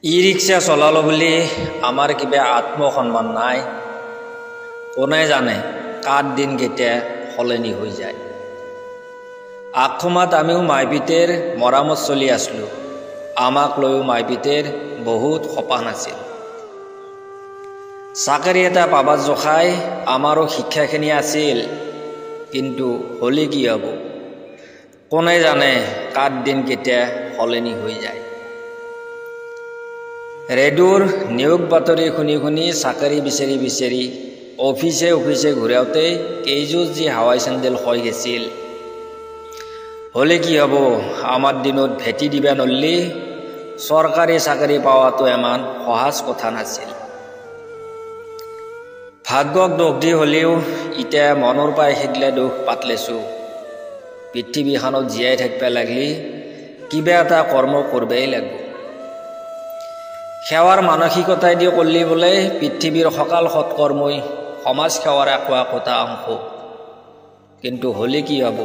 ই rickshaw চলালো বুলি আমাৰ কিবা আত্মসন্মান নাই। কোনে জানে কাৰ দিন কেতিয়া সলনি হৈ যায়। আগসময়ত আমিও মাইপিতেৰ মৰামত চলি আছিলোঁ। আমাক লৈও মাইপিতেৰ বহুত সপান আছিল। চাকৰি এটা পাবাত জখাই আমাৰো শিক্ষাখিনি আছিল, কিন্তু হ'লে কি হ'ব? কোনে জানে কাৰ দিন কেতিয়া সলনি হৈ যায়। ৰেডিঅ'ৰ নিয়োগ বাতৰি শুনি শুনি চাকৰি বিচাৰি বিচাৰি অফিচে ঘূৰাওঁতে কেইযোৰ যি হাৱাই চেণ্ডেল হৈ গৈছিল। হ'লে কি হ'ব, আমাৰ দিনত ভেটি দিবা নল্লি চৰকাৰী চাকৰি পোৱাটো ইমান সহজ কথা নাছিল। ভাগ্যক দোষ দি হ'লেও এতিয়া মনৰ পাই সেইগিলা দুখ পাতলেছোঁ। পৃথিৱীখনত জীয়াই থাকিব লাগিলে কিবা এটা কৰ্ম কৰিবই লাগিব। সেৱাৰ মানসিকতাই দি কৰিলে বোলে পৃথিৱীৰ সকল সৎকৰ্মই সমাজ সেৱাৰ একোটা অংশ। কিন্তু হ'লে কি হ'ব,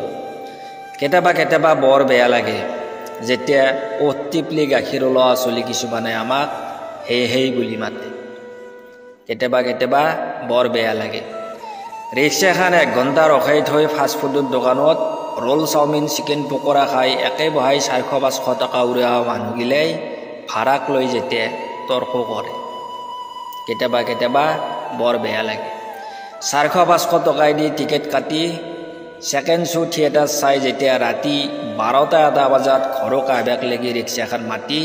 কেতিয়াবা বৰ বেয়া লাগে যেতিয়া অতিপলি গাখীৰ ল'ৰা ছোৱালী কিছুমানে আমাক হেই বুলি মাতে। কেতিয়াবা বৰ বেয়া লাগে। ৰিক্সাখন 1 ঘণ্টা ৰখাই থৈ ফাষ্টফুডৰ দোকানত ৰোল চাওমিন চিকেন পকৰা খাই একে বহাই 400-500 টকা উৰা মানুহগিলাই ভাড়াক লৈ যেতিয়া তৰ্ক কৰে। কেতিয়াবা বৰ বেয়া লাগে। 400-500 টকাই দি টিকেট কাটি ছেকেণ্ড শ্ব' থিয়েটাৰ চাই যেতিয়া ৰাতি 12টা-1 বজাত ঘৰক আহিবাক লাগি ৰিক্সাখন মাতি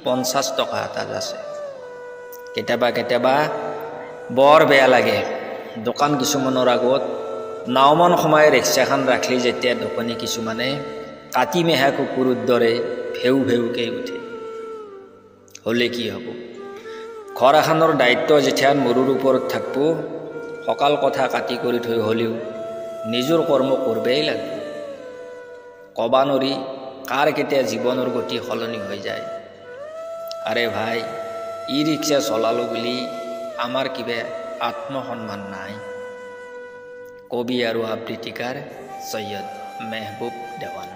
50 টকা এটা আছে। কেতিয়াবা বৰ বেয়া লাগে। দোকান কিছুমানৰ আগত নাওমান সময় ৰিক্সাখন ৰাখলি যেতিয়া দোকানী কিছুমানে কাটি মেহা কুকুৰৰ দৰে ভেউকৈ উঠে। হ'লে কি হ'ব? ঘৰ এখনৰ দায়িত্ব যেতিয়া মূৰৰ ওপৰত থাকিব, সকল কথা কাটি কৰি থৈ হ'লেও নিজৰ কৰ্ম কৰিবই লাগিব। ক'বা নোৱাৰি কাৰ কেতিয়া জীৱনৰ গতি সলনি হৈ যায়। আৰে ভাই, ই ৰিক্সা চলালো বুলি আমাৰ কিবা আত্মসন্মান নাই। কবি আৰু আবৃত্তিকাৰ সৈয়দ মেহবুব দেৱান।